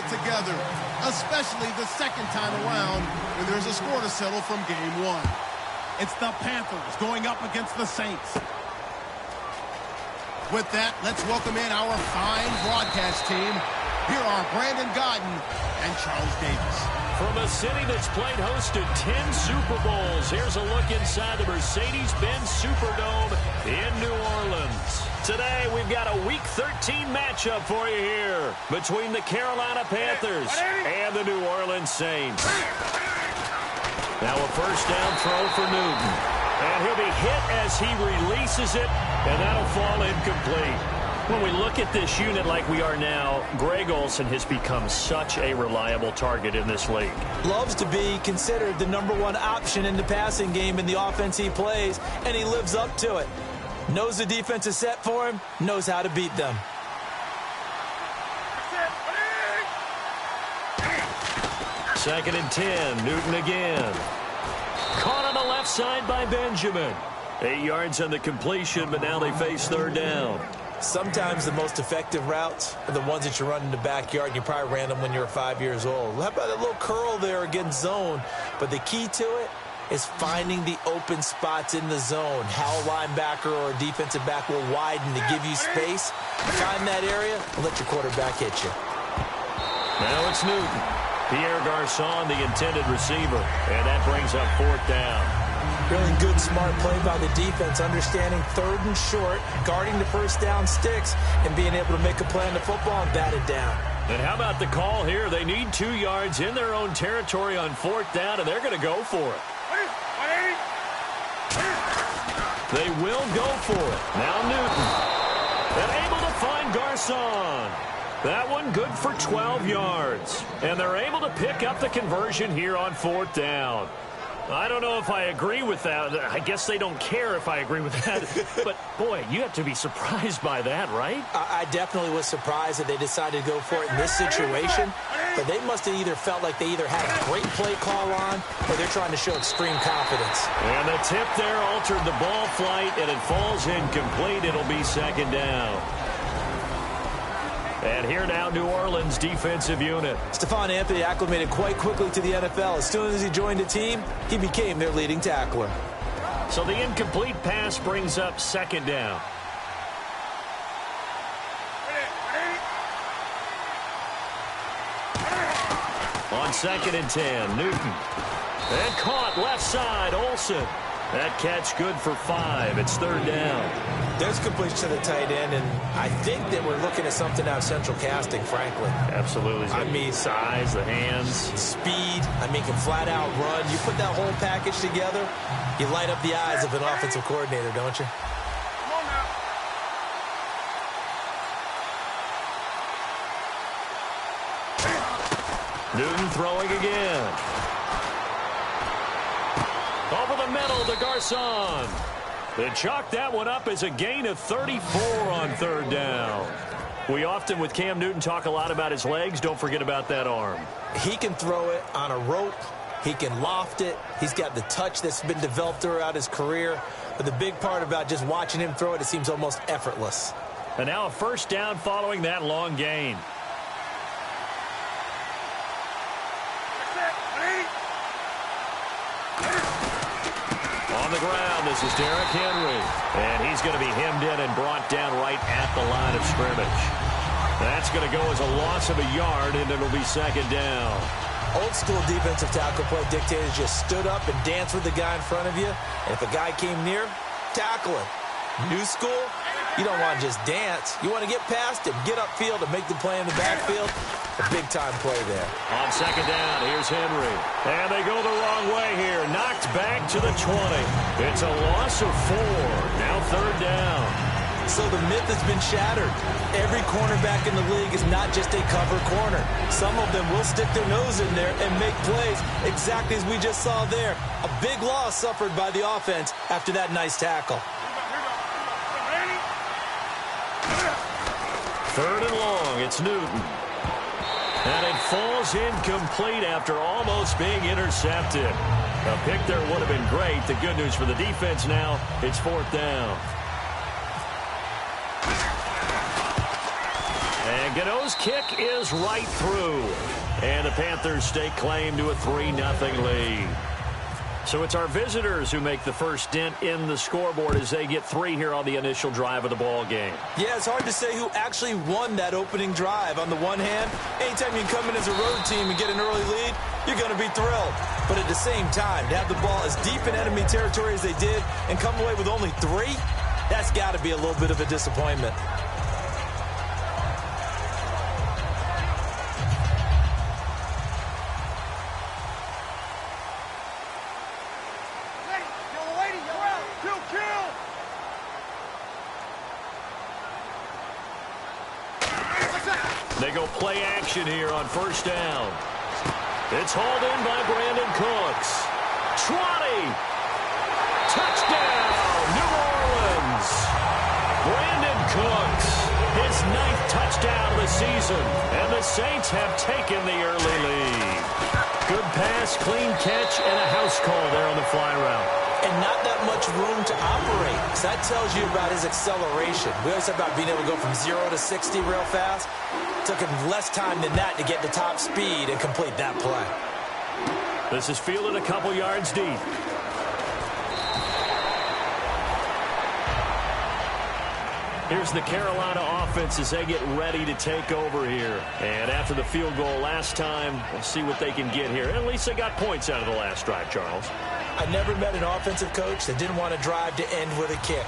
together, especially the second time around when there's a score to settle from game one. It's the Panthers going up against the Saints. With that, let's welcome in our fine broadcast team. Here are Brandon Godden and Charles Davis. From a city that's played host to 10 Super Bowls, here's a look inside the Mercedes-Benz Superdome in New Orleans. Today, we've got a Week 13 matchup for you here between the Carolina Panthers and the New Orleans Saints. Now a first down throw for Newton. And he'll be hit as he releases it, and that'll fall incomplete. When we look at this unit like we are now, Greg Olsen has become such a reliable target in this league. Loves to be considered the #1 option in the passing game in the offense he plays, and he lives up to it. Knows the defense is set for him, knows how to beat them. Second and 10, Newton again. Caught on the left side by Benjamin. 8 yards on the completion, but now they face third down. Sometimes the most effective routes are the ones that you run in the backyard, and you probably ran them when you were 5 years old. How about a little curl there against zone? But the key to it is finding the open spots in the zone. How a linebacker or a defensive back will widen to give you space. Find that area and let your quarterback hit you. Now it's Newton. Pierre Garçon, the intended receiver. And that brings up fourth down. Really good, smart play by the defense, understanding third and short, guarding the first down sticks, and being able to make a play on the football and bat it down. And how about the call here? They need 2 yards in their own territory on fourth down, and they're going to go for it. They will go for it. Now Newton. And able to find Garçon. That one good for 12 yards. And they're able to pick up the conversion here on fourth down. I don't know if I agree with that. I guess they don't care if I agree with that. But, boy, you have to be surprised by that, right? I definitely was surprised that they decided to go for it in this situation. But they must have either felt like they either had a great play call on or they're trying to show extreme confidence. And the tip there altered the ball flight, and it falls incomplete. It'll be second down. And here now, New Orleans defensive unit. Stephon Anthony acclimated quite quickly to the NFL. As soon as he joined the team, he became their leading tackler. So the incomplete pass brings up second down. On second and 10, Newton. And caught left side, Olsen. That catch good for 5. It's third down. There's completion to the tight end, and I think that we're looking at something out of central casting, frankly. Absolutely. I mean, size, the hands. Speed. I mean, can flat out run. You put that whole package together, you light up the eyes of an offensive coordinator, don't you? Come on now. Newton throwing again. Over the middle to Garçon. They chalk that one up as a gain of 34 on third down. We often, with Cam Newton, talk a lot about his legs. Don't forget about that arm. He can throw it on a rope. He can loft it. He's got the touch that's been developed throughout his career. But the big part about just watching him throw it, it seems almost effortless. And now a first down following that long gain. On the ground, this is Derrick Henry. And he's going to be hemmed in and brought down right at the line of scrimmage. That's going to go as a loss of a yard, and it'll be second down. Old school defensive tackle play dictators just stood up and danced with the guy in front of you. And if a guy came near, tackle him. New school, you don't want to just dance. You want to get past him, get upfield, and make the play in the backfield. A big-time play there. On second down, here's Henry. And they go the wrong way here. Knocked back to the 20. It's a loss of 4. Now third down. So the myth has been shattered. Every cornerback in the league is not just a cover corner. Some of them will stick their nose in there and make plays exactly as we just saw there. A big loss suffered by the offense after that nice tackle. Third and long, it's Newton. And it falls incomplete after almost being intercepted. A pick there would have been great. The good news for the defense now, it's fourth down. And And Gano's kick is right through. And the Panthers stake claim to a 3-0 lead. So it's our visitors who make the first dent in the scoreboard as they get 3 here on the initial drive of the ball game. Yeah, it's hard to say who actually won that opening drive. On the one hand, anytime you come in as a road team and get an early lead, you're going to be thrilled. But at the same time, to have the ball as deep in enemy territory as they did and come away with only 3, that's got to be a little bit of a disappointment. They go play action here on first down. It's hauled in by Brandon Cooks. 20. Touchdown, New Orleans. Brandon Cooks, his 9th touchdown of the season. And the Saints have taken the early lead. Good pass, clean catch, and a house call there on the fly route. And not that much room to operate. So that tells you about his acceleration. We always talk about being able to go from 0 to 60 real fast. Took him less time than that to get to top speed and complete that play. This is fielded a couple yards deep. Here's the Carolina offense as they get ready to take over here. And after the field goal last time, we'll see what they can get here. At least they got points out of the last drive, Charles. I never met an offensive coach that didn't want to drive to end with a kick.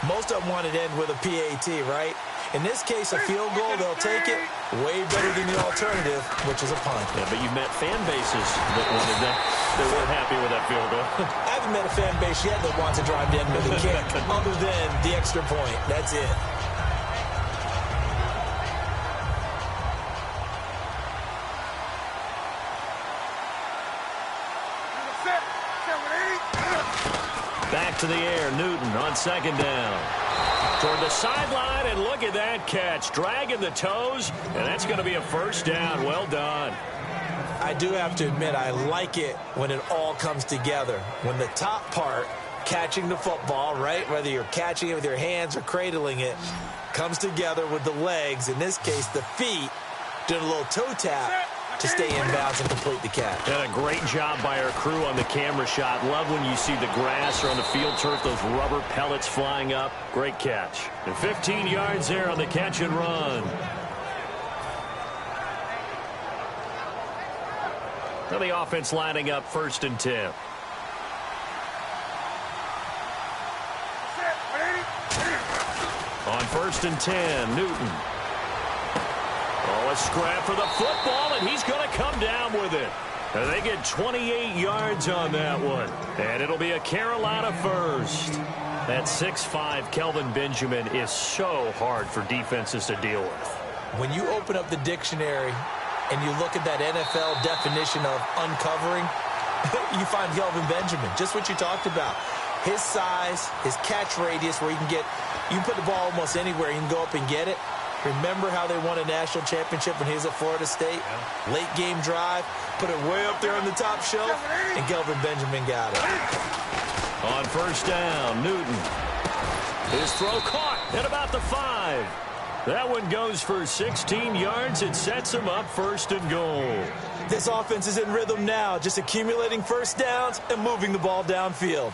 Most of them wanted to end with a PAT, right? In this case, a field goal, they'll take it. Way better than the alternative, which is a punt. Yeah, but you met fan bases that wanted that. They weren't happy with that field goal. I haven't met a fan base yet that wants to drive to end with a kick, other than the extra point. That's it. Back to the air, Newton on second down. Toward the sideline, and look at that catch. Dragging the toes, and that's going to be a first down. Well done. I do have to admit, I like it when it all comes together. When the top part, catching the football, right, whether you're catching it with your hands or cradling it, comes together with the legs, in this case the feet, doing a little toe tap to stay in bounds and complete the catch. And a great job by our crew on the camera shot. Love when you see the grass or on the field turf, those rubber pellets flying up. Great catch. And 15 yards there on the catch and run. Now the offense lining up 1st and 10. On 1st and 10, Newton. Oh, a scrap for the football, and he's going to come down with it. And they get 28 yards on that one. And it'll be a Carolina first. That 6'5" Kelvin Benjamin is so hard for defenses to deal with. When you open up the dictionary and you look at that NFL definition of uncovering, you find Kelvin Benjamin, just what you talked about. His size, his catch radius, where you can put the ball almost anywhere. You can go up and get it. Remember how they won a national championship when he was at Florida State? Yeah. Late game drive, put it way up there on the top shelf, and Kelvin Benjamin got it. On 1st down, Newton. His throw caught at about the 5. That one goes for 16 yards. It sets him up 1st and goal. This offense is in rhythm now, just accumulating first downs and moving the ball downfield.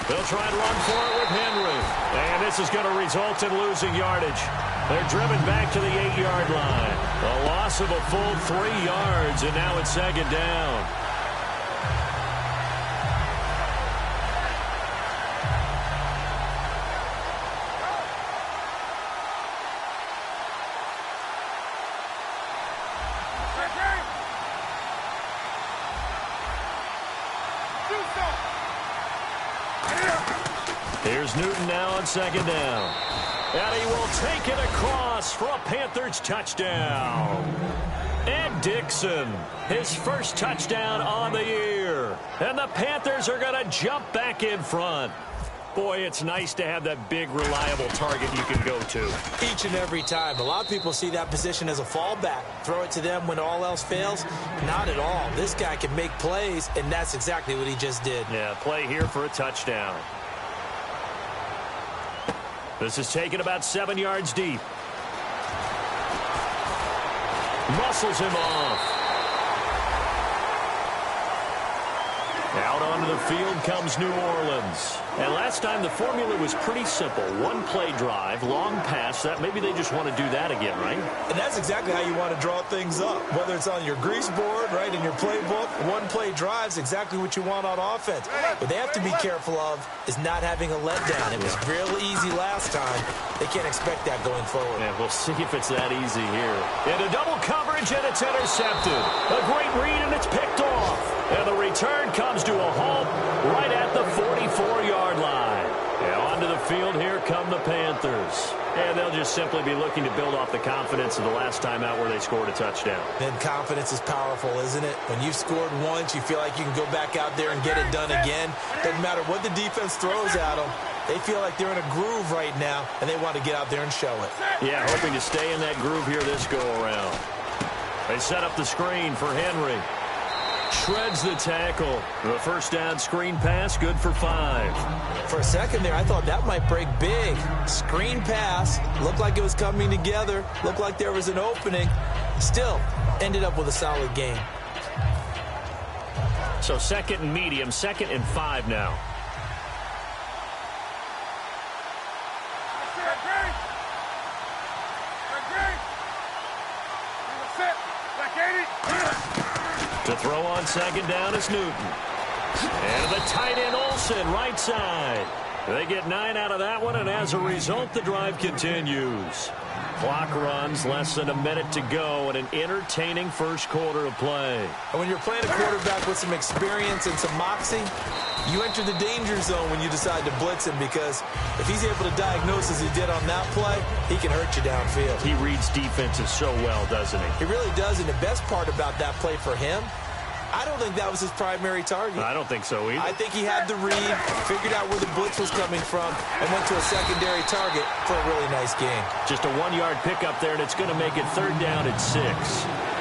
They'll try and run for it with Henry. And this is going to result in losing yardage. They're driven back to the 8-yard line. A loss of a full 3 yards, and now it's 2nd down. Here's Newton now on 2nd down. And he will take it across for a Panthers touchdown. Ed Dixon, his first touchdown on the year. And the Panthers are going to jump back in front. Boy, it's nice to have that big, reliable target you can go to. Each and every time. A lot of people see that position as a fallback. Throw it to them when all else fails. Not at all. This guy can make plays, and that's exactly what he just did. Yeah, play here for a touchdown. This is taken about 7 yards deep. Muscles him off. Out onto the field comes New Orleans. And last time the formula was pretty simple. One play drive, long pass. That maybe they just want to do that again, right? And that's exactly how you want to draw things up. Whether it's on your grease board, right, in your playbook, one play drive's exactly what you want on offense. What they have to be careful of is not having a letdown. It was real easy last time. They can't expect that going forward. Yeah, we'll see if it's that easy here. Into double coverage, and it's intercepted. A great read, and it's picked off. And the return comes to a halt right at the 44-yard line. And onto the field, here come the Panthers. And they'll just simply be looking to build off the confidence of the last time out where they scored a touchdown. Then confidence is powerful, isn't it? When you've scored once, you feel like you can go back out there and get it done again. Doesn't matter what the defense throws at them. They feel like they're in a groove right now, and they want to get out there and show it. Yeah, hoping to stay in that groove here this go-around. They set up the screen for Henry. Shreds the tackle. The first down screen pass, good for 5. For a second there, I thought that might break big. Screen pass, looked like it was coming together, looked like there was an opening. Still, ended up with a solid game. So second and medium, 2nd and 5 now. To throw on 2nd down is Newton. And the tight end Olsen, right side. They get 9 out of that one, and as a result, the drive continues. Clock runs, less than a minute to go, and an entertaining first quarter of play. And when you're playing a quarterback with some experience and some moxie, you enter the danger zone when you decide to blitz him, because if he's able to diagnose as he did on that play, he can hurt you downfield. He reads defenses so well, doesn't he? He really does, and the best part about that play for him, I don't think that was his primary target. I don't think so either. I think he had the read, figured out where the blitz was coming from, and went to a secondary target for a really nice game. Just a 1-yard pickup there, and it's going to make it 3rd down and 6.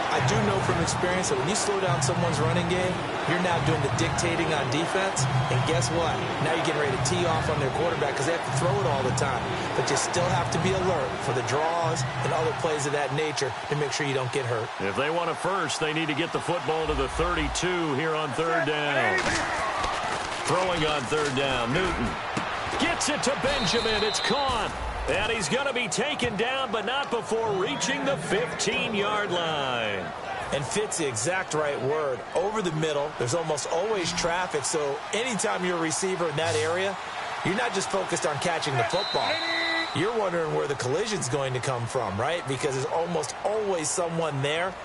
I do know from experience that when you slow down someone's running game, you're now doing the dictating on defense, and guess what? Now you're getting ready to tee off on their quarterback because they have to throw it all the time. But you still have to be alert for the draws and other plays of that nature to make sure you don't get hurt. If they want a first, they need to get the football to the 32 here on 3rd down. Throwing on 3rd down, Newton gets it to Benjamin. It's caught. And he's going to be taken down, but not before reaching the 15-yard line. And fit's the exact right word. Over the middle, there's almost always traffic, so anytime you're a receiver in that area, you're not just focused on catching the football. You're wondering where the collision's going to come from, right? Because there's almost always someone there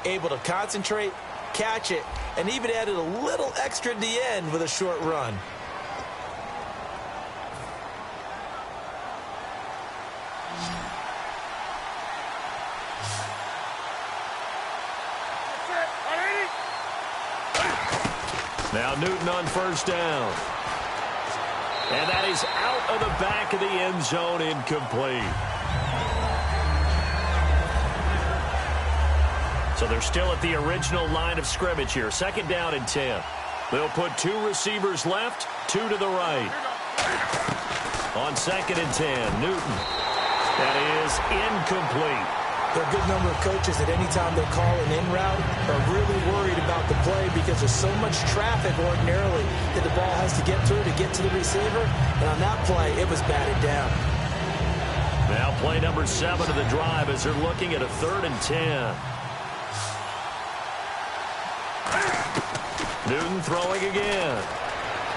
able to concentrate, catch it, and even added a little extra at the end with a short run. Now Newton on 1st down. And that is out of the back of the end zone, incomplete. So they're still at the original line of scrimmage here. 2nd down and 10. They'll put 2 receivers left, 2 to the right. On 2nd and 10, Newton. That is incomplete. There are a good number of coaches that any time they call an in route are really worried about the play because there's so much traffic ordinarily that the ball has to get through to get to the receiver. And on that play, it was batted down. Now play number 7 of the drive as they're looking at a 3rd and 10. Newton throwing again.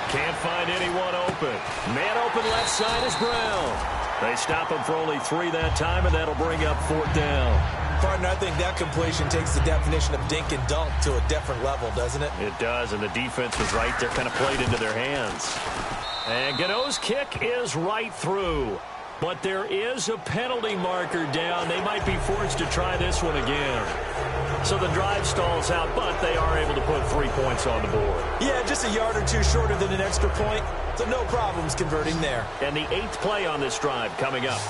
Can't find anyone open. Man open left side is Brown. They stop him for only 3 that time, and that'll bring up 4th down. Partner, I think that completion takes the definition of dink and dunk to a different level, doesn't it? It does, and the defense was right there, kind of played into their hands. And Gano's kick is right through. But there is a penalty marker down. They might be forced to try this one again. So the drive stalls out, but they are able to put 3 points on the board. Yeah, just a yard or 2 shorter than an extra point. So no problems converting there. And the 8th play on this drive coming up.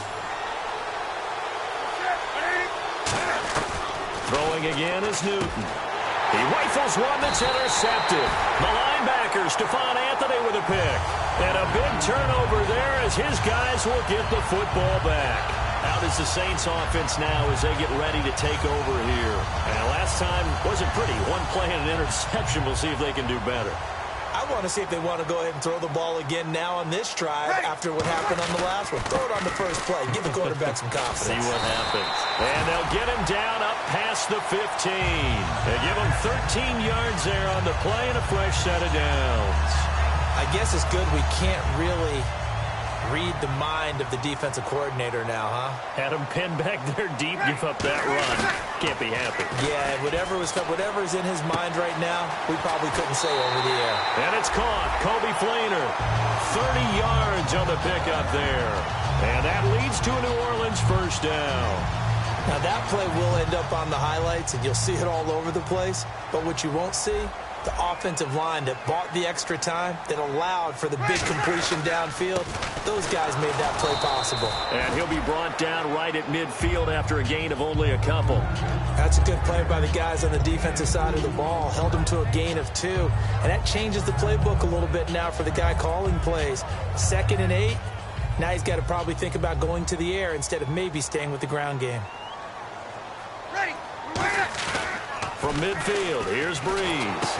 Throwing again is Newton. He rifles one that's intercepted. The linebacker, Stephon Anthony, Anthony with a pick. And a big turnover there as his guys will get the football back. Out is the Saints offense now as they get ready to take over here. And last time wasn't pretty. One play and an interception. We'll see if they can do better. I want to see if they want to go ahead and throw the ball again now on this drive after what happened on the last one. Throw it on the first play. Give the quarterback some confidence. See what happens. And they'll get him down up past the 15. They give him 13 yards there on the play and a fresh set of downs. I guess it's good we can't really read the mind of the defensive coordinator now, huh? Had him pinned back there deep, give up that run. Can't be happy. Yeah, whatever's in his mind right now, we probably couldn't say over the air. And it's caught. Kobe Flainer, 30 yards on the pickup there. And that leads to a New Orleans first down. Now that play will end up on the highlights, and you'll see it all over the place. But what you won't see, the offensive line that bought the extra time, that allowed for the big completion downfield, those guys made that play possible. And he'll be brought down right at midfield after a gain of only a couple. That's a good play by the guys on the defensive side of the ball. Held him to a gain of 2. And that changes the playbook a little bit now for the guy calling plays. 2nd and 8. Now he's got to probably think about going to the air instead of maybe staying with the ground game. Ready. We're waiting. From midfield, here's Breeze.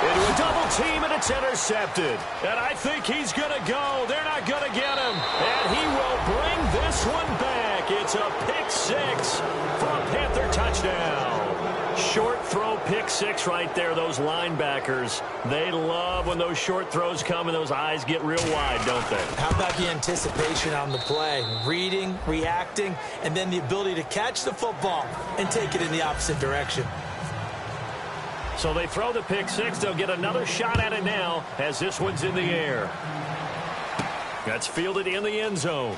Into a double team, and it's intercepted. And I think he's going to go. They're not going to get him. And he will bring this one back. It's a pick 6 for a Panther touchdown. Short throw pick 6 right there. Those linebackers, they love when those short throws come and those eyes get real wide, don't they? How about the anticipation on the play? Reading, reacting, and then the ability to catch the football and take it in the opposite direction. So they throw the pick 6. They'll get another shot at it now as this one's in the air. That's fielded in the end zone.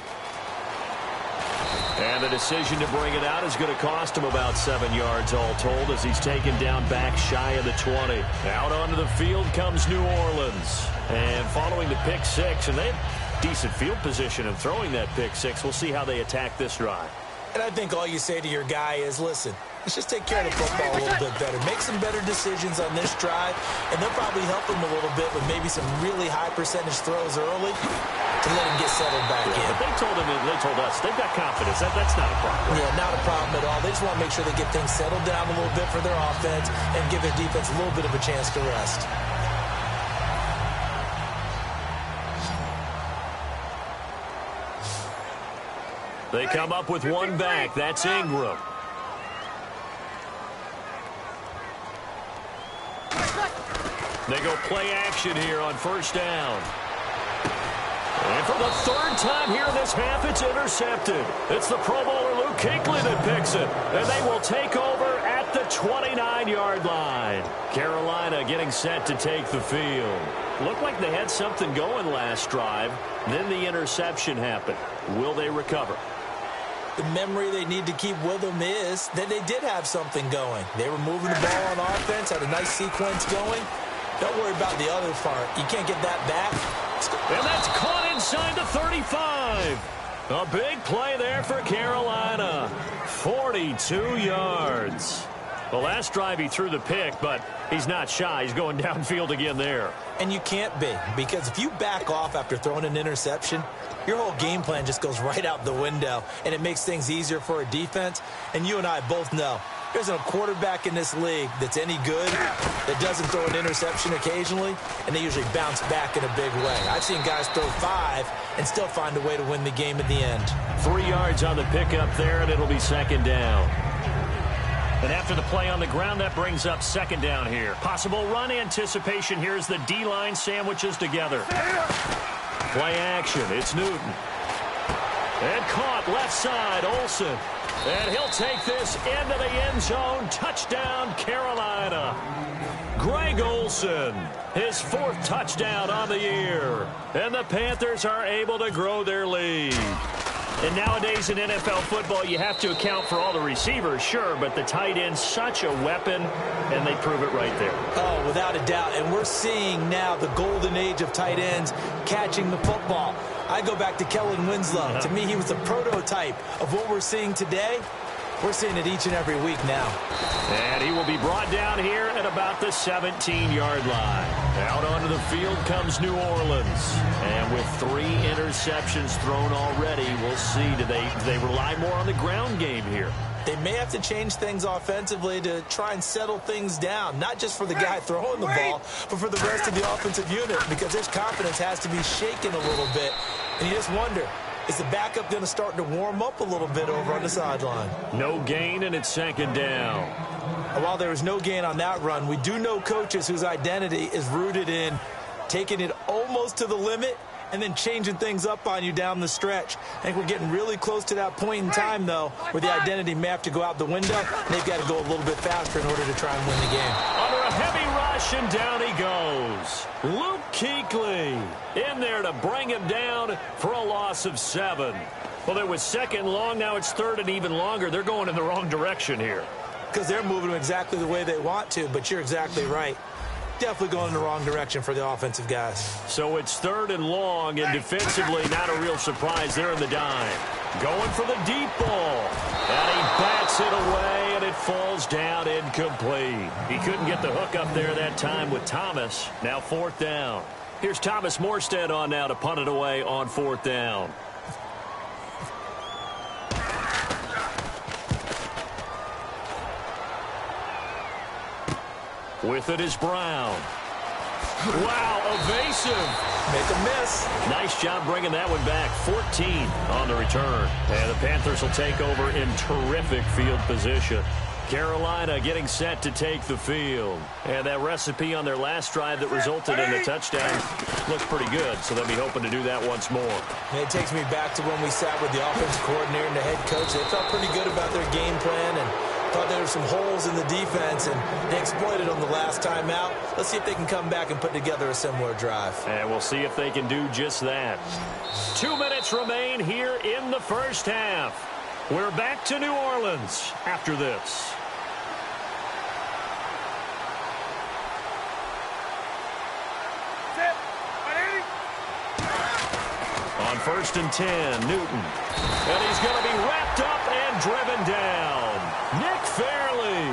And the decision to bring it out is going to cost him about 7 yards all told as he's taken down back shy of the 20. Out onto the field comes New Orleans. And following the pick 6, and they have decent field position and throwing that pick 6. We'll see how they attack this drive. And I think all you say to your guy is, listen, let's just take care of the football a little bit better. Make some better decisions on this drive, and they'll probably help him a little bit with maybe some really high percentage throws early to let him get settled back in. But they told us they've got confidence. That's not a problem. Yeah, not a problem at all. They just want to make sure they get things settled down a little bit for their offense and give their defense a little bit of a chance to rest. They come up with one back. That's Ingram. They go play action here on first down. And for the 3rd time here in this half, it's intercepted. It's the Pro Bowler Luke Kuechly that picks it. And they will take over at the 29-yard line. Carolina getting set to take the field. Looked like they had something going last drive. Then the interception happened. Will they recover? The memory they need to keep with them is that they did have something going. They were moving the ball on offense, had a nice sequence going. Don't worry about the other part. You can't get that back. And that's caught inside the 35. A big play there for Carolina. 42 yards. The last drive he threw the pick, but he's not shy. He's going downfield again there. And you can't be, because if you back off after throwing an interception, your whole game plan just goes right out the window, and it makes things easier for a defense. And you and I both know there's a quarterback in this league that's any good that doesn't throw an interception occasionally, and they usually bounce back in a big way. I've seen guys throw 5 and still find a way to win the game at the end. 3 yards on the pickup there, and it'll be 2nd down. And after the play on the ground, that brings up 2nd down here. Possible run anticipation here as the D-line sandwiches together. Play action. It's Newton. And caught left side, Olsen. And he'll take this into the end zone. Touchdown, Carolina. Greg Olsen, his 4th touchdown on the year. And the Panthers are able to grow their lead. And nowadays in NFL football, you have to account for all the receivers, sure, but the tight end's such a weapon, and they prove it right there. Oh, without a doubt. And we're seeing now the golden age of tight ends catching the football. I go back to Kellen Winslow. To me, he was the prototype of what we're seeing today. We're seeing it each and every week now. And he will be brought down here at about the 17-yard line. Out onto the field comes New Orleans. And with 3 interceptions thrown already, we'll see. Do they rely more on the ground game here? They may have to change things offensively to try and settle things down, not just for the guy throwing the ball, but for the rest of the offensive unit, because his confidence has to be shaken a little bit. And you just wonder, is the backup going to start to warm up a little bit over on the sideline? No gain, and it's second down. And while there was no gain on that run, we do know coaches whose identity is rooted in taking it almost to the limit and then changing things up on you down the stretch. I think we're getting really close to that point in time, though, where the identity may have to go out the window, and they've got to go a little bit faster in order to try and win the game. Under a heavy rush, and down he goes. Luke Kuechly in there to bring him down for a loss of 7. Well, it was second long. Now it's third and even longer. They're going in the wrong direction here. Because they're moving exactly the way they want to, but you're exactly right. Definitely going in the wrong direction for the offensive guys. So it's third and long, and defensively not a real surprise there in the dime. Going for the deep ball. And he bats it away, and it falls down incomplete. He couldn't get the hook up there that time with Thomas. Now 4th down. Here's Thomas Morstead on now to punt it away on 4th down. With it is Brown. Wow, evasive. Make a miss. Nice job bringing that one back. 14 on the return. And the Panthers will take over in terrific field position. Carolina getting set to take the field. And that recipe on their last drive that resulted in a touchdown looks pretty good, so they'll be hoping to do that once more. And it takes me back to when we sat with the offensive coordinator and the head coach. They felt pretty good about their game plan and thought there were some holes in the defense, and they exploited them the last time out. Let's see if they can come back and put together a similar drive. And we'll see if they can do just that. 2 minutes remain here in the first half. We're back to New Orleans after this. On 1st and 10, Newton. And he's going to be wrapped up and driven down. Nick Fairley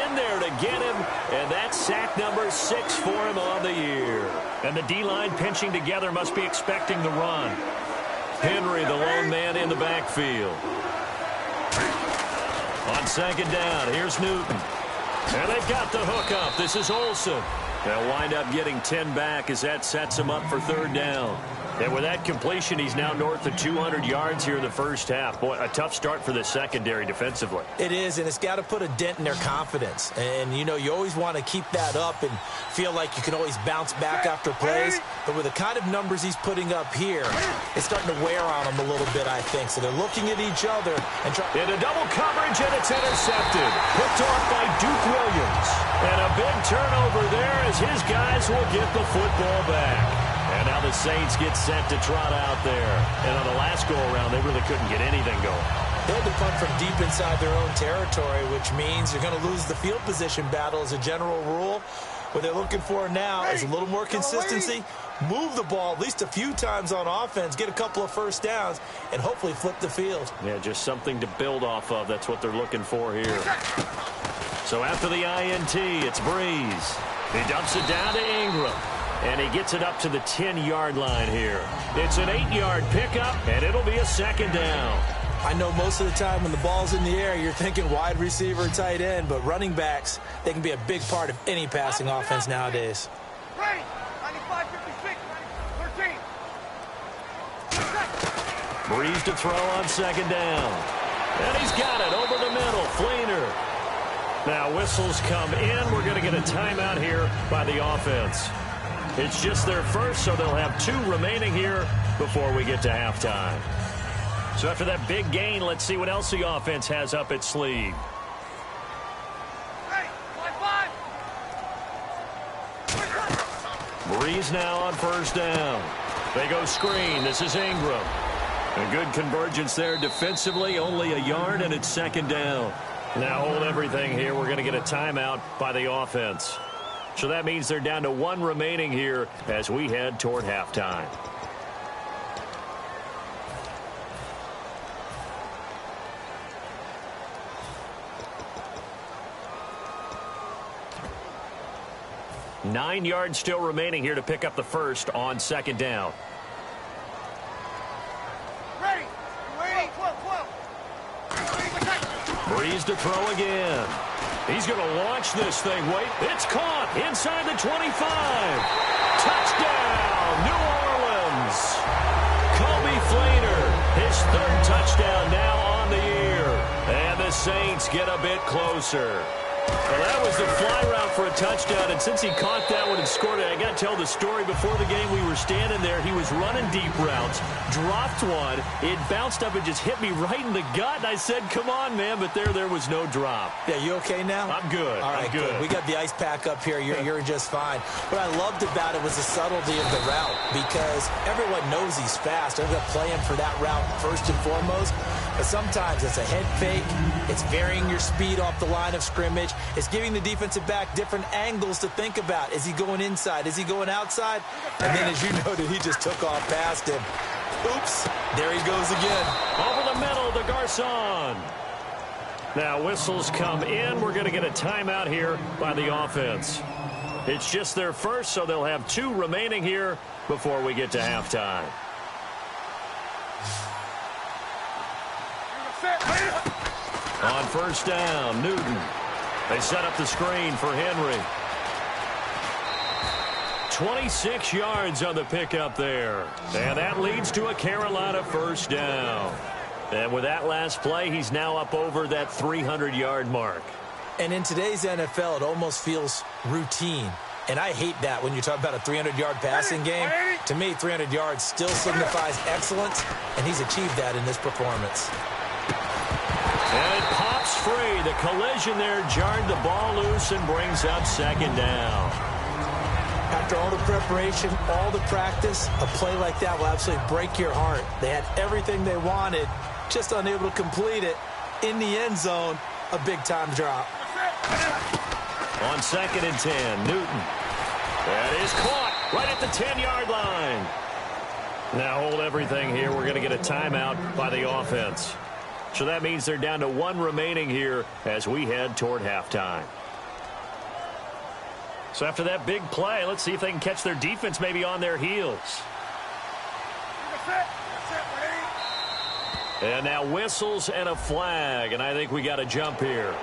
in there to get him, and that's sack number 6 for him on the year. And the D-line pinching together must be expecting the run. Henry, the lone man in the backfield. On 2nd down, here's Newton. And they've got the hook up. This is Olsen. They'll wind up getting 10 back as that sets him up for 3rd down. And with that completion, he's now north of 200 yards here in the first half. Boy, a tough start for the secondary defensively. It is, and it's got to put a dent in their confidence. And, you know, you always want to keep that up and feel like you can always bounce back after plays. But with the kind of numbers he's putting up here, it's starting to wear on them a little bit, I think. So they're looking at each other and trying. Into double coverage, and it's intercepted. Picked off by Duke Williams. And a big turnover there as his guys will get the football back. And now the Saints get set to trot out there. And on the last go-around, they really couldn't get anything going. They had to punt from deep inside their own territory, which means you're going to lose the field position battle as a general rule. What they're looking for now is a little more consistency, move the ball at least a few times on offense, get a couple of first downs, and hopefully flip the field. Yeah, just something to build off of. That's what they're looking for here. So after the INT, it's Breeze. He dumps it down to Ingram. And he gets it up to the 10-yard line here. It's an 8-yard pickup, and it'll be a 2nd down. I know most of the time when the ball's in the air, you're thinking wide receiver, tight end, but running backs, they can be a big part of any passing offense nowadays. 95, 56, 13. Breeze to throw on 2nd down. And he's got it over the middle. Fleener. Now whistles come in. We're going to get a timeout here by the offense. It's just their first, so they'll have 2 remaining here before we get to halftime. So after that big gain, let's see what else the offense has up its sleeve. Hey, 5-5. Breeze now on 1st down. They go screen. This is Ingram. A good convergence there defensively, only a yard, and it's 2nd down. Now hold everything here. We're going to get a timeout by the offense. So that means they're down to 1 remaining here as we head toward halftime. 9 yards still remaining here to pick up the first on second down. Ready. Wait. 12. Breeze to throw again. He's going to launch this thing. Wait, it's caught inside the 25. Touchdown, New Orleans. Kobe Flainer, his third touchdown now on the year. And the Saints get a bit closer. Well, that was the fly route for a touchdown, and since he caught that one and scored it, I got to tell the story. Before the game, we were standing there. He was running deep routes, dropped one. It bounced up and just hit me right in the gut, and I said, come on, man, but there was no drop. Yeah, you okay now? I'm good. All right, I'm good. We got the ice pack up here. You're just fine. What I loved about it was the subtlety of the route, because everyone knows he's fast. They're going to play him for that route first and foremost. But sometimes it's a head fake. It's varying your speed off the line of scrimmage. It's giving the defensive back different angles to think about. Is he going inside? Is he going outside? And then, as you noted, he just took off past him. Oops. There he goes again. Over the middle to Garcon. Now whistles come in. We're going to get a timeout here by the offense. It's just their first, so they'll have 2 remaining here before we get to halftime. On first down, Newton. They set up the screen for Henry. 26 yards on the pickup there. And that leads to a Carolina first down. And with that last play, he's now up over that 300-yard mark. And in today's NFL, it almost feels routine. And I hate that when you talk about a 300-yard passing game. To me, 300 yards still signifies excellence, and he's achieved that in this performance. And it pops free. The collision there jarred the ball loose and brings up second down. After all the preparation, all the practice, a play like that will absolutely break your heart. They had everything they wanted, just unable to complete it. In the end zone, a big-time drop. On second and 10, Newton. That is caught right at the 10-yard line. Now hold everything here. We're going to get a timeout by the offense. So that means they're down to 1 remaining here as we head toward halftime. So after that big play, let's see if they can catch their defense maybe on their heels. And now whistles and a flag, and I think we got a jump here.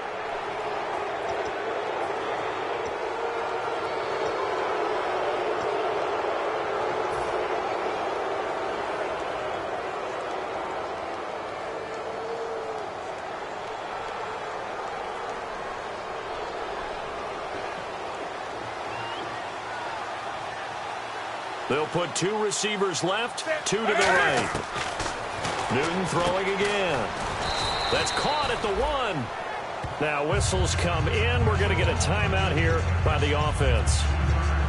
They'll put 2 receivers left, 2 to the right. Newton throwing again. That's caught at the 1. Now whistles come in. We're going to get a timeout here by the offense.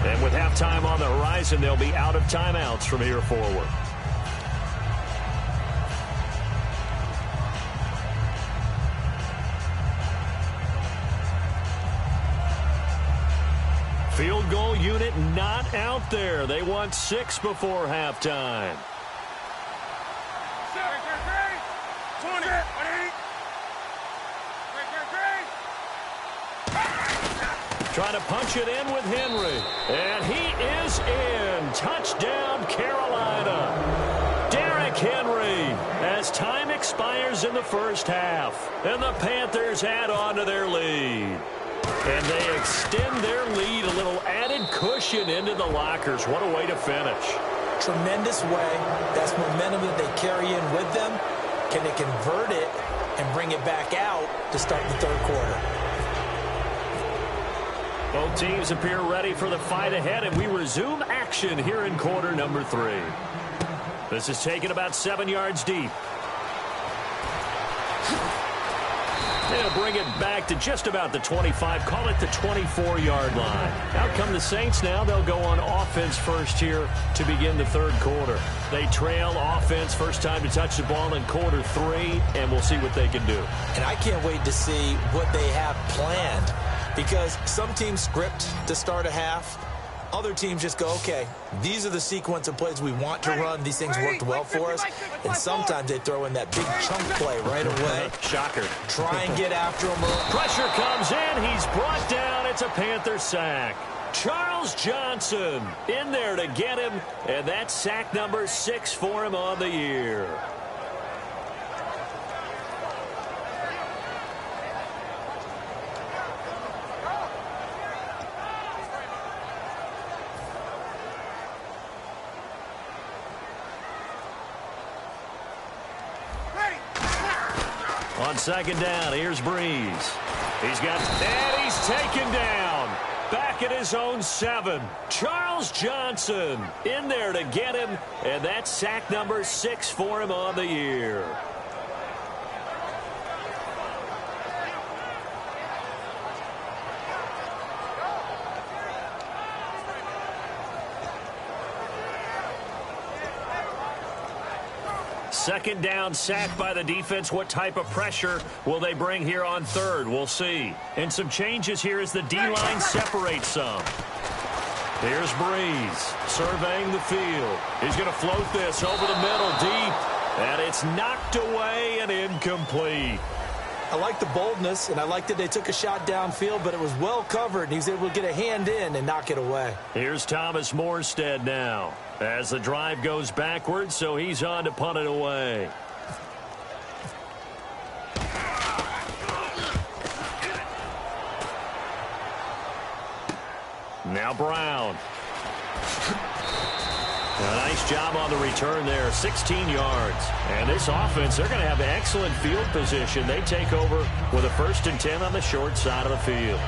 And with halftime on the horizon, they'll be out of timeouts from here forward. Field goal unit not out there. They want 6 before halftime. 20. Trying to punch it in with Henry. And he is in. Touchdown, Carolina. Derrick Henry, as time expires in the first half. And the Panthers add on to their lead. And they extend their lead, a little added cushion into the lockers. What a way to finish. Tremendous way. That's momentum that they carry in with them. Can they convert it and bring it back out to start the third quarter? Both teams appear ready for the fight ahead, and we resume action here in quarter number 3. This is taken about 7 yards deep. They'll bring it back to just about the 25, call it the 24-yard line. Out come the Saints now. They'll go on offense first here to begin the third quarter. They trail offense, first time to touch the ball in quarter 3, and we'll see what they can do. And I can't wait to see what they have planned, because some teams script to start a half. Other teams just go, okay, these are the sequence of plays we want to run. These things worked well for us. And sometimes they throw in that big chunk play right away. Shocker. Try and get after him. Pressure comes in. He's brought down. It's a Panther sack. Charles Johnson in there to get him, and that's sack number 6 for him on the year. On second down, here's Breeze. He's taken down. Back at his own 7. Charles Johnson in there to get him, and that's sack number 6 for him on the year. Second down, sack by the defense. What type of pressure will they bring here on third? We'll see. And some changes here as the D-line separates some. Here's Breeze surveying the field. He's going to float this over the middle deep. And it's knocked away and incomplete. I like the boldness, and I like that they took a shot downfield, but it was well covered, and he was able to get a hand in and knock it away. Here's Thomas Morstead now as the drive goes backwards, so he's on to punt it away. Now Brown. A nice job on the return there, 16 yards. And this offense, they're going to have excellent field position. They take over with a 1st and 10 on the short side of the field.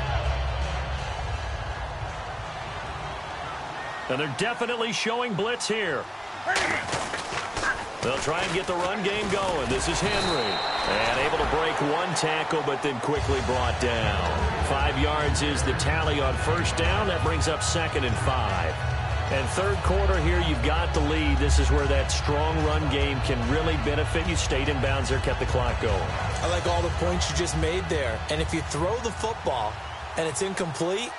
And they're definitely showing blitz here. They'll try and get the run game going. This is Henry. And able to break one tackle, but then quickly brought down. 5 yards is the tally on first down. That brings up 2nd and 5. And third quarter here, you've got the lead. This is where that strong run game can really benefit you. Stayed in bounds there, kept the clock going. I like all the points you just made there. And if you throw the football and it's incomplete,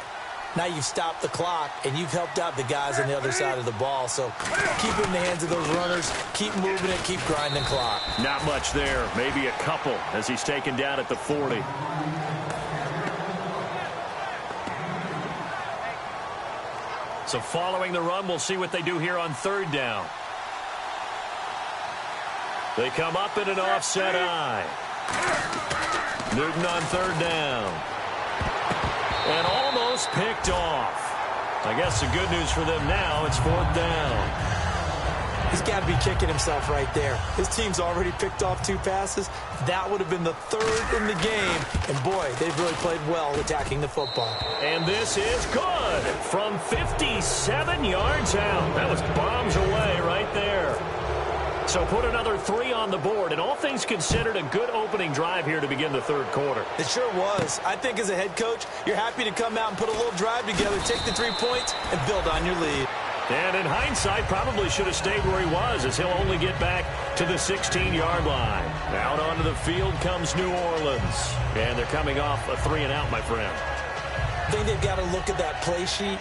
now you've stopped the clock and you've helped out the guys on the other side of the ball. So keep it in the hands of those runners. Keep moving it. Keep grinding clock. Not much there. Maybe a couple as he's taken down at the 40. So following the run, we'll see what they do here on third down. They come up in an offset eye. Newton on third down. And almost picked off. I guess the good news for them now, it's 4th down. He's got to be kicking himself right there. His team's already picked off 2 passes. That would have been the 3rd in the game. And, boy, they've really played well attacking the football. And this is good from 57 yards out. That was bombs away right there. So put another 3 on the board. And all things considered, a good opening drive here to begin the third quarter. It sure was. I think as a head coach, you're happy to come out and put a little drive together, take the 3 points, and build on your lead. And in hindsight, probably should have stayed where he was, as he'll only get back to the 16-yard line. Out onto the field comes New Orleans. And thee coming off a 3-and-out, my friend. I think they've got to look at that play sheet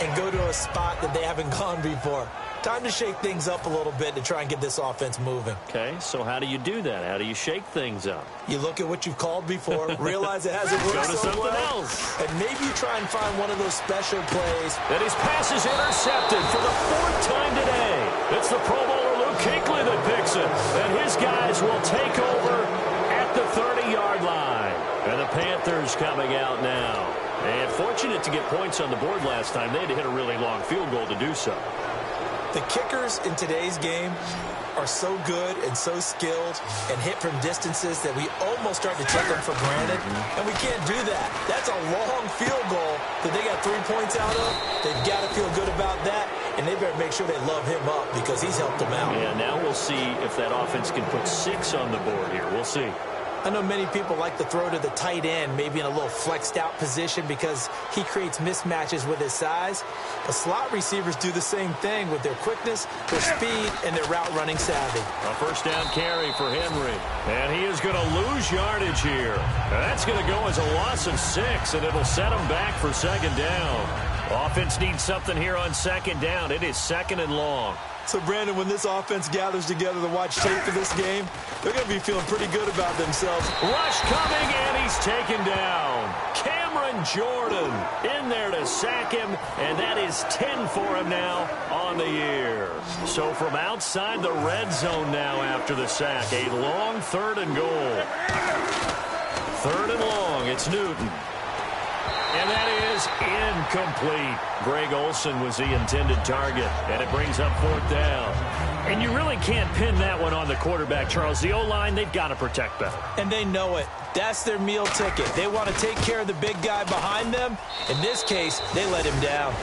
and go to a spot that they haven't gone before. Time to shake things up a little bit to try and get this offense moving. Okay, so how do you do that? How do you shake things up? You look at what you've called before, realize it hasn't worked Go to so something well, else. and maybe you try and find one of those special plays. And his pass is intercepted for the 4th time today. It's the Pro Bowler Luke Kuechly that picks it. And his guys will take over at the 30-yard line. And the Panthers coming out now. And fortunate to get points on the board last time. They had to hit a really long field goal to do so. The kickers in today's game are so good and so skilled and hit from distances that we almost start to take them for granted. And we can't do that. That's a long field goal that they got 3 points out of. They've got to feel good about that, and they better make sure they love him up because he's helped them out. Yeah, now we'll see if that offense can put 6 on the board here. We'll see. I know many people like to throw to the tight end, maybe in a little flexed out position because he creates mismatches with his size. But slot receivers do the same thing with their quickness, their speed, and their route running savvy. A first down carry for Henry. And he is going to lose yardage here. That's going to go as a loss of 6, and it'll set him back for 2nd down. Offense needs something here on 2nd down. It is 2nd and long. So, Brandon, when this offense gathers together to watch tape for this game, they're going to be feeling pretty good about themselves. Rush coming, and he's taken down. Cameron Jordan in there to sack him, and that is 10 for him now on the year. So from outside the red zone now after the sack, a long 3rd and goal. 3rd and long, it's Newton. And that is incomplete. Greg Olsen was the intended target, and it brings up 4th down. And you really can't pin that one on the quarterback, Charles. The O-line, they've got to protect better. And they know it. That's their meal ticket. They want to take care of the big guy behind them. In this case, they let him down.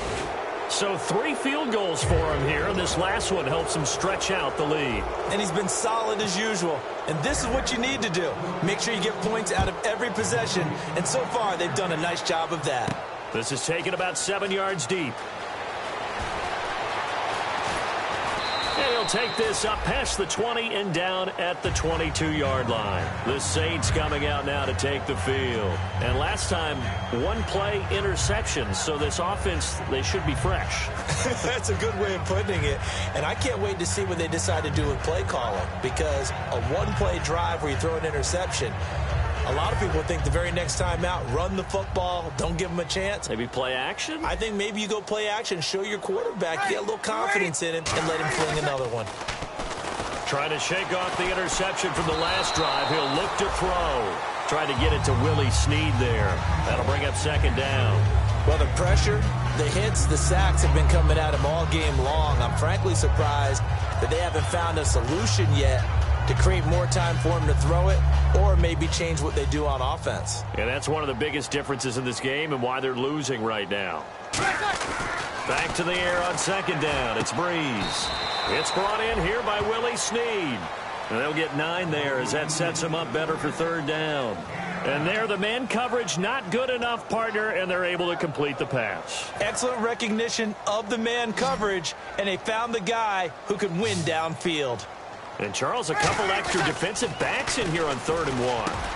So 3 field goals for him here, and this last one helps him stretch out the lead. And he's been solid as usual. And this is what you need to do. Make sure you get points out of every possession. And so far, they've done a nice job of that. This is taken about 7 yards deep. And he'll take this up past the 20 and down at the 22-yard line. The Saints coming out now to take the field. And last time, 1-play interception. So this offense, they should be fresh. That's a good way of putting it. And I can't wait to see what they decide to do with play calling. Because a 1-play drive where you throw an interception, a lot of people think the very next time out, run the football, don't give them a chance. Maybe play action? I think maybe you go play action, show your quarterback, get a little confidence in him, and let him fling another one. Trying to shake off the interception from the last drive. He'll look to throw. Trying to get it to Willie Snead there. That'll bring up 2nd down. Well, the pressure, the hits, the sacks have been coming at him all game long. I'm frankly surprised that they haven't found a solution yet to create more time for him to throw it, or maybe change what they do on offense. And that's one of the biggest differences in this game and why they're losing right now. Back to the air on 2nd down. It's Breeze. It's brought in here by Willie Snead. And they'll get 9 there as that sets them up better for 3rd down. And there, the man coverage not good enough, partner, and they're able to complete the pass. Excellent recognition of the man coverage, and they found the guy who could win downfield. And, Charles, a couple extra defensive backs in here on 3rd and 1.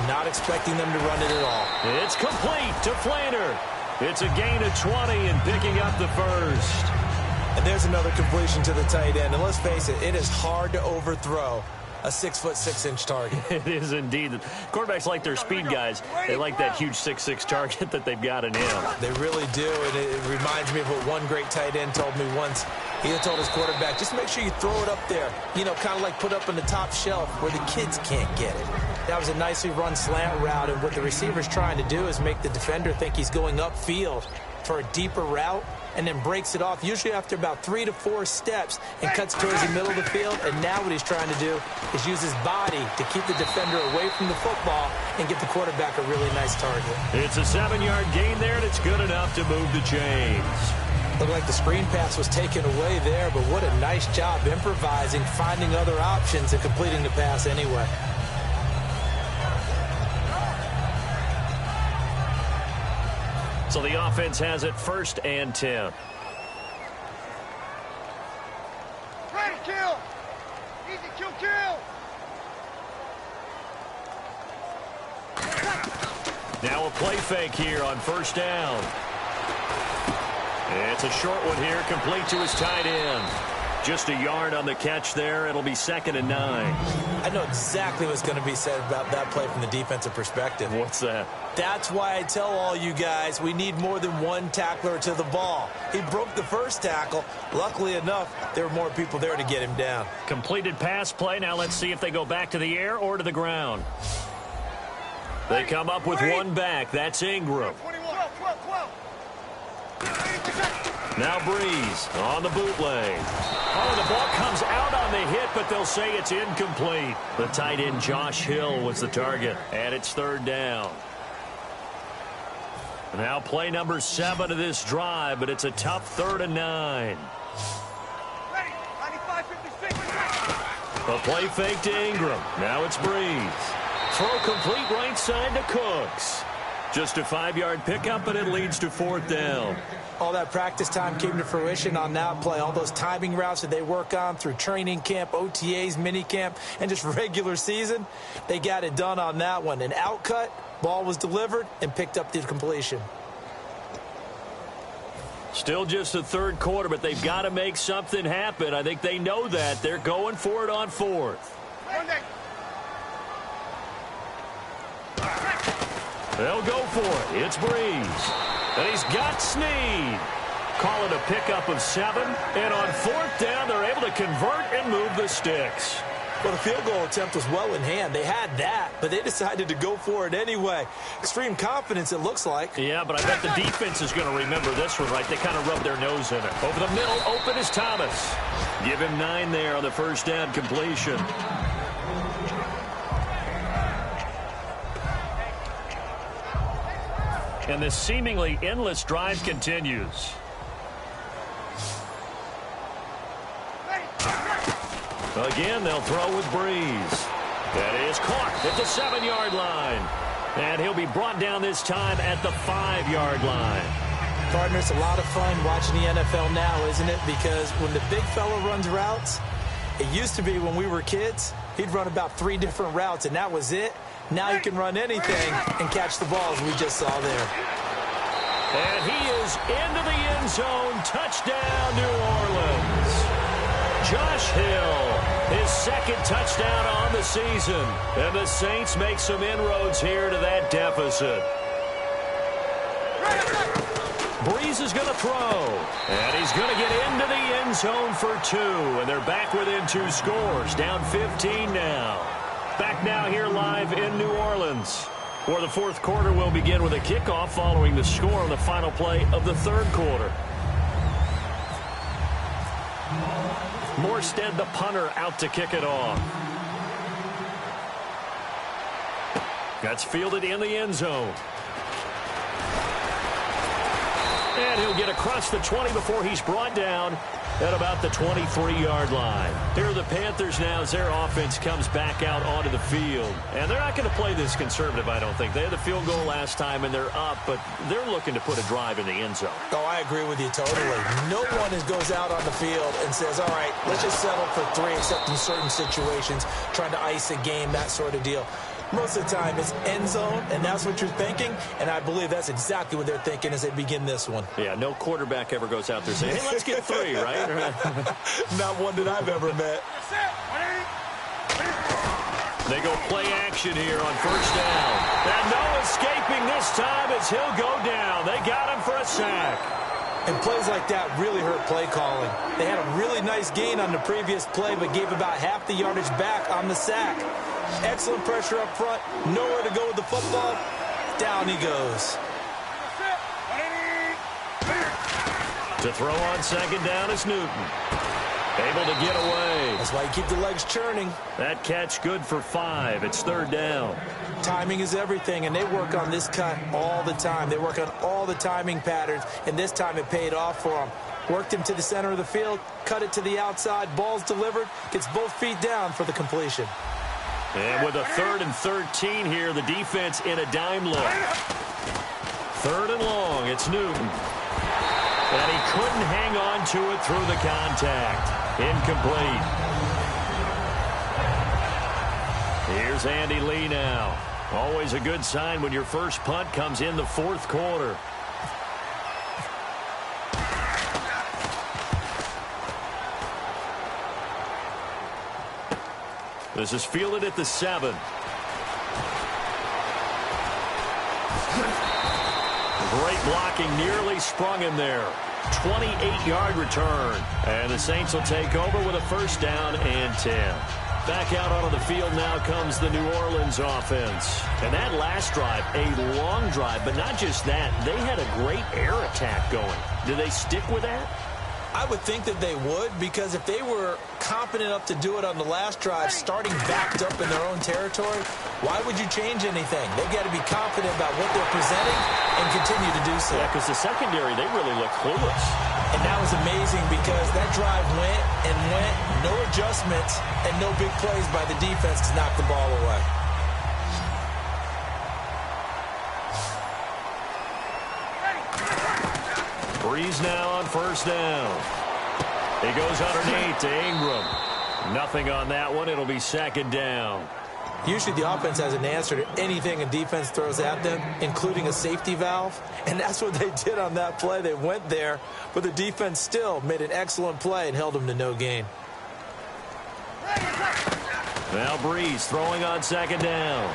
Not expecting them to run it at all. It's complete to Flainer. It's a gain of 20 and picking up the 1st. And there's another completion to the tight end. And let's face it, it is hard to overthrow a 6'6" target. It is indeed. Quarterbacks like their speed guys. They like that huge 6'6" target that they've got in him. They really do, and it reminds me of what one great tight end told me once. He had told his quarterback, just make sure you throw it up there, you know, kind of like put up on the top shelf where the kids can't get it. That was a nicely run slant route, and what the receiver's trying to do is make the defender think he's going upfield for a deeper route, and then breaks it off, usually after about 3 to 4 steps, and cuts towards the middle of the field. And now what he's trying to do is use his body to keep the defender away from the football and give the quarterback a really nice target. It's a 7-yard gain there, and it's good enough to move the chains. Looked like the screen pass was taken away there, but what a nice job improvising, finding other options, and completing the pass anyway. So the offense has it 1st and 10. Ready, kill. Easy, kill, kill. Now a play fake here on 1st down. It's a short one here, complete to his tight end. Just a yard on the catch there. It'll be 2nd and 9. I know exactly what's going to be said about that play from the defensive perspective. What's that? That's why I tell all you guys we need more than one tackler to the ball. He broke the first tackle. Luckily enough, there were more people there to get him down. Completed pass play. Now let's see if they go back to the air or to the ground. They come up with one back. That's Ingram. 12. Now Breeze on the bootleg. Oh, the ball comes out on the hit, but they'll say it's incomplete. The tight end Josh Hill was the target, and it's 3rd down. Now play number 7 of this drive, but it's a tough 3rd and 9. Ready, 95-56. A play fake to Ingram. Now it's Breeze. Throw complete right side to Cooks. Just a 5-yard pickup, and it leads to 4th down. All that practice time came to fruition on that play. All those timing routes that they work on through training camp, OTAs, minicamp, and just regular season, they got it done on that one. An outcut, ball was delivered, and picked up the completion. Still just the 3rd quarter, but they've got to make something happen. I think they know that. They're going for it on 4th. They'll go for it. It's Breeze. And he's got Snead. Call it a pickup of 7. And on 4th down, they're able to convert and move the sticks. Well, the field goal attempt was well in hand. They had that, but they decided to go for it anyway. Extreme confidence, it looks like. Yeah, but I bet the defense is going to remember this one, right? They kind of rubbed their nose in it. Over the middle, open is Thomas. Give him 9 there on the first down completion. And this seemingly endless drive continues. Again, they'll throw with Breeze. That is caught at the 7-yard line. And he'll be brought down this time at the 5-yard line. Partner, it's a lot of fun watching the NFL now, isn't it? Because when the big fella runs routes, it used to be when we were kids, he'd run about 3 different routes, and that was it. Now he can run anything and catch the balls we just saw there. And he is into the end zone. Touchdown, New Orleans. Josh Hill, his 2nd touchdown on the season. And the Saints make some inroads here to that deficit. Breeze is going to throw. And he's going to get into the end zone for 2. And they're back within 2 scores. Down 15 now. Back now here live in New Orleans, where the 4th quarter will begin with a kickoff following the score on the final play of the 3rd quarter. Morstead, the punter, out to kick it off. That's fielded in the end zone. And he'll get across the 20 before he's brought down at about the 23-yard line. Here are the Panthers now as their offense comes back out onto the field. And they're not going to play this conservative, I don't think. They had the field goal last time, and they're up, but they're looking to put a drive in the end zone. Oh, I agree with you totally. No one goes out on the field and says, all right, let's just settle for 3, except in certain situations, trying to ice a game, that sort of deal. Most of the time, it's end zone, and that's what you're thinking, and I believe that's exactly what they're thinking as they begin this one. Yeah, no quarterback ever goes out there saying, hey, let's get 3, right? Not one that I've ever met. They go play action here on 1st down. And no escaping this time as he'll go down. They got him for a sack. And plays like that really hurt play calling. They had a really nice gain on the previous play, but gave about half the yardage back on the sack. Excellent pressure up front. Nowhere to go with the football. Down he goes. To throw on 2nd down is Newton. Able to get away. That's why you keep the legs churning. That catch good for 5. It's 3rd down. Timing is everything, and they work on this cut all the time. They work on all the timing patterns, and this time it paid off for them. Worked him to the center of the field, cut it to the outside, ball's delivered, gets both feet down for the completion. And with a 3rd and 13 here, the defense in a dime look. 3rd and long, it's Newton. And he couldn't hang on to it through the contact. Incomplete. Here's Andy Lee now. Always a good sign when your first punt comes in the 4th quarter. This is fielded at the 7. Great blocking, nearly sprung him there. 28-yard return. And the Saints will take over with a 1st down and 10. Back out onto the field now comes the New Orleans offense. And that last drive, a long drive, but not just that. They had a great air attack going. Do they stick with that? I would think that they would, because if they were competent enough to do it on the last drive, starting backed up in their own territory, why would you change anything? They've got to be confident about what they're presenting and continue to do so. Yeah, because the secondary, they really look clueless. And that was amazing because that drive went and went, no adjustments, and no big plays by the defense to knock the ball away. Breeze now on 1st down. He goes underneath to Ingram. Nothing on that one. It'll be 2nd down. Usually the offense has an answer to anything a defense throws at them, including a safety valve. And that's what they did on that play. They went there, but the defense still made an excellent play and held them to no gain. Now Breeze throwing on 2nd down.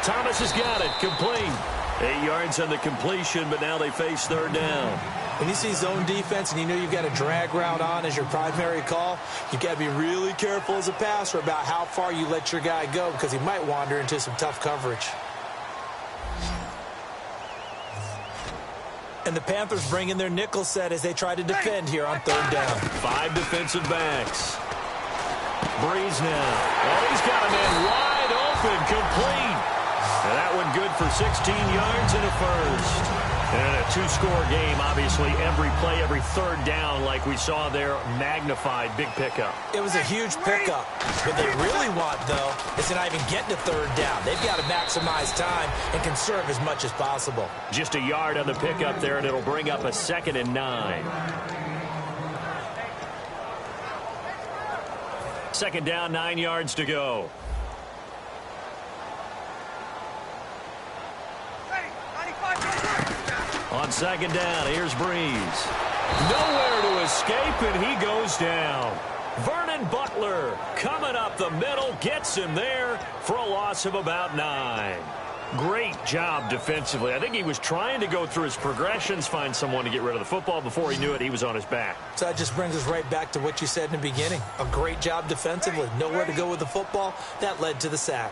Thomas has got it. Complete. 8 yards on the completion, but now they face third down. When you see zone defense and you know you've got a drag route on as your primary call, you've got to be really careful as a passer about how far you let your guy go because he might wander into some tough coverage. And the Panthers bring in their nickel set as they try to defend here on third down. 5 defensive backs. Breeze now. Oh, he's got a man wide open, complete. And that one good for 16 yards and a first. And a 2-score game, obviously, every play, every third down, like we saw there, magnified, big pickup. It was a huge pickup. What they really want, though, is to not even get to third down. They've got to maximize time and conserve as much as possible. Just a yard on the pickup there, and it'll bring up a 2nd and 9. 2nd down, 9 yards to go. On 2nd down, here's Breeze. Nowhere to escape, and he goes down. Vernon Butler coming up the middle, gets him there for a loss of about 9. Great job defensively. I think he was trying to go through his progressions, find someone to get rid of the football. Before he knew it, he was on his back. So that just brings us right back to what you said in the beginning. A great job defensively. Nowhere to go with the football. That led to the sack.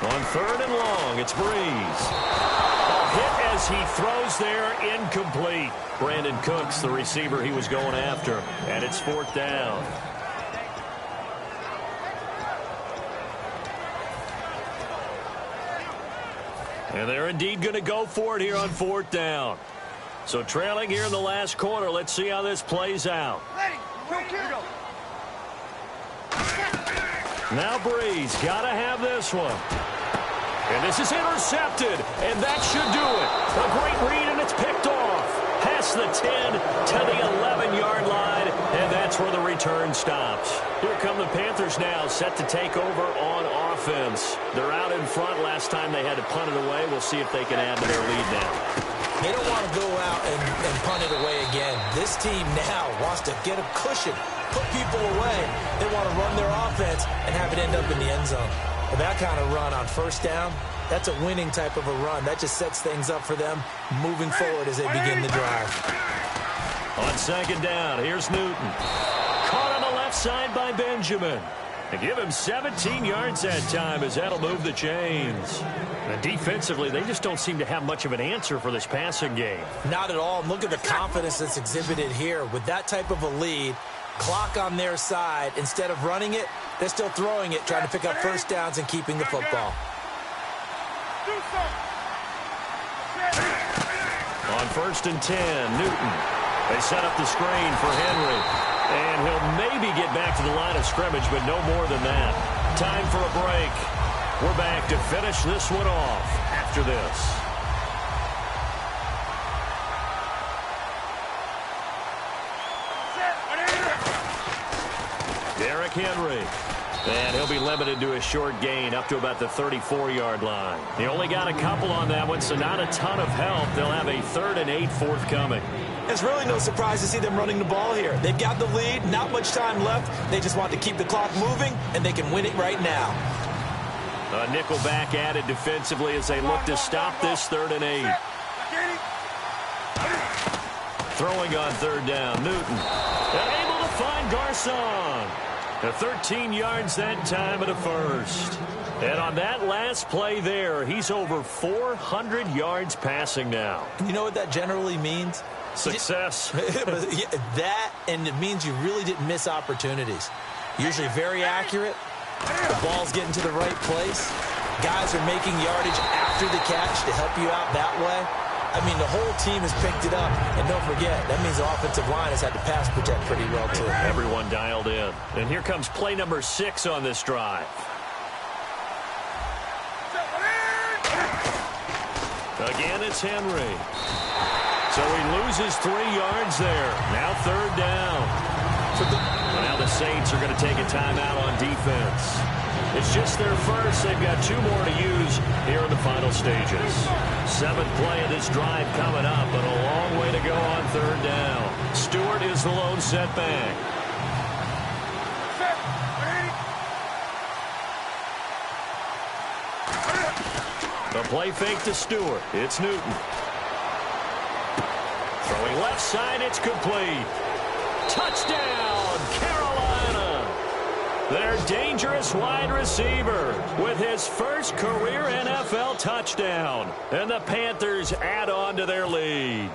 On 3rd and long, it's Breeze. A hit as he throws there, incomplete. Brandon Cooks, the receiver he was going after, and it's 4th down. And they're indeed going to go for it here on 4th down. So trailing here in the last quarter, let's see how this plays out. Now Breeze, got to have this one. And this is intercepted, and that should do it. A great read, and it's picked off. Past the 10 to the 11-yard line, and that's where the return stops. Here come the Panthers now, set to take over on offense. They're out in front. Last time they had to punt it away. We'll see if they can add to their lead now. They don't want to go out and punt it away again. This team now wants to get a cushion, put people away. They want to run their offense and have it end up in the end zone. Well, that kind of run on 1st down, that's a winning type of a run. That just sets things up for them moving forward as they begin the drive. On 2nd down, here's Newton. Caught on the left side by Benjamin. And give him 17 yards that time as that'll move the chains. And defensively, they just don't seem to have much of an answer for this passing game. Not at all. Look at the confidence that's exhibited here. With that type of a lead, clock on their side, instead of running it, they're still throwing it, trying to pick up 1st downs and keeping the football. On 1st and 10, Newton. They set up the screen for Henry. And he'll maybe get back to the line of scrimmage, but no more than that. Time for a break. We're back to finish this one off after this. Derrick Henry. And he'll be limited to a short gain up to about the 34-yard line. He only got a couple on that one, so not a ton of help. They'll have a 3rd and 8 forthcoming. It's really no surprise to see them running the ball here. They've got the lead, not much time left. They just want to keep the clock moving, and they can win it right now. A nickel back added defensively as they look to stop this 3rd and 8. Throwing on 3rd down, Newton. And able to find Garcon. 13 yards that time and a first. And on that last play there, he's over 400 yards passing now. You know what that generally means? Success. That, and it means you really didn't miss opportunities. Usually very accurate. The ball's getting to the right place. Guys are making yardage after the catch to help you out that way. I mean, the whole team has picked it up. And don't forget, that means the offensive line has had to pass protect pretty well, too. Everyone dialed in. And here comes play number 6 on this drive. Again, it's Henry. So he loses 3 yards there. Now 3rd down. Now the Saints are going to take a timeout on defense. It's just their first. They've got 2 more to use here in the final stages. 7th play of this drive coming up, but a long way to go on 3rd down. Stewart is the lone setback. A play fake to Stewart. It's Newton. Throwing left side, it's complete. Touchdown, Carolina. Their dangerous wide receiver with his first career NFL touchdown. And the Panthers add on to their lead.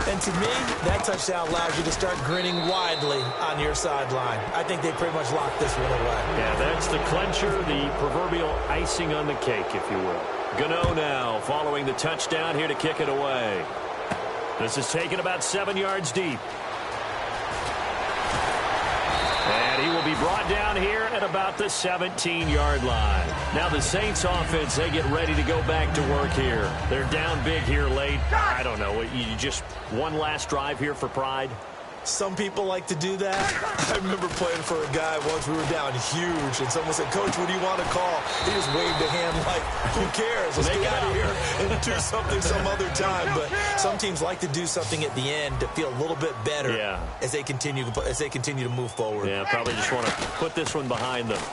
And to me, that touchdown allows you to start grinning widely on your sideline. I think they pretty much locked this one away. Yeah, that's the clincher, the proverbial icing on the cake, if you will. Gano now following the touchdown here to kick it away. This is taken about 7 yards deep. And he will be brought down here at about the 17-yard line. Now the Saints offense, they get ready to go back to work here. They're down big here late. I don't know. You just one last drive here for pride? Some people like to do that. I remember playing for a guy once. We were down huge, and someone said, "Coach, what do you want to call?" He just waved a hand like, who cares? Let's get out of here and do something some other time. But some teams like to do something at the end to feel a little bit better as they continue to move forward. Yeah, probably just want to put this one behind them.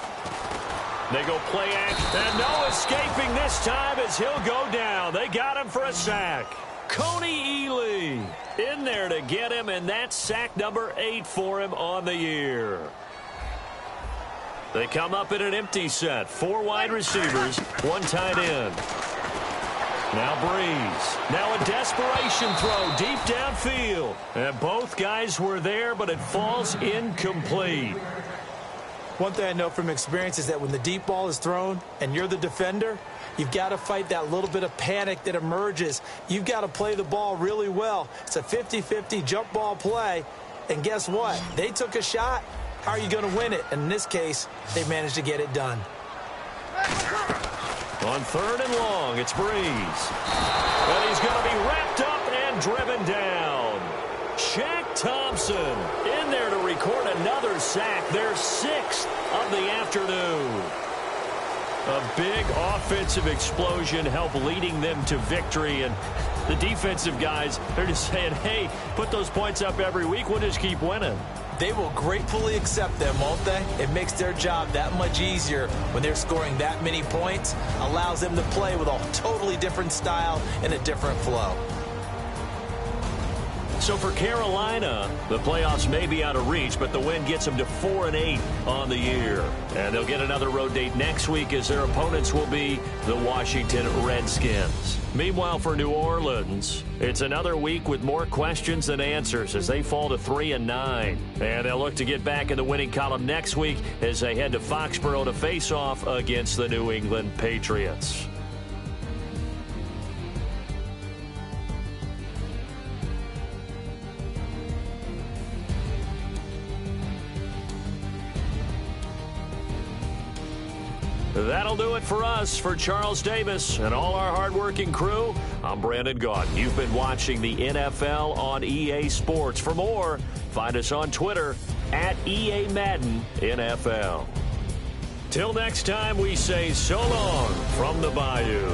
They go play action, and no escaping this time as he'll go down. They got him for a sack. Coney Ely in there to get him, and that's sack number 8 for him on the year. They come up in an empty set. 4 wide receivers, 1 tight end. Now Breeze. Now a desperation throw deep downfield. And both guys were there, but it falls incomplete. One thing I know from experience is that when the deep ball is thrown and you're the defender, you've got to fight that little bit of panic that emerges. You've got to play the ball really well. It's a 50-50 jump ball play. And guess what? They took a shot. How are you going to win it? And in this case, they managed to get it done. On 3rd and long, it's Breeze. But he's going to be wrapped up and driven down. Shaq Thompson in there to record another sack. Their 6th of the afternoon. A big offensive explosion helped leading them to victory. And the defensive guys, they're just saying, hey, put those points up every week. We'll just keep winning. They will gratefully accept them, won't they? It makes their job that much easier when they're scoring that many points. Allows them to play with a totally different style and a different flow. So for Carolina, the playoffs may be out of reach, but the win gets them to 4-8 on the year. And they'll get another road date next week as their opponents will be the Washington Redskins. Meanwhile, for New Orleans, it's another week with more questions than answers as they fall to 3-9. And they'll look to get back in the winning column next week as they head to Foxborough to face off against the New England Patriots. That'll do it for us. For Charles Davis and all our hardworking crew, I'm Brandon Gaudin. You've been watching the NFL on EA Sports. For more, find us on Twitter at EA Madden NFL. Till next time, we say so long from the Bayou.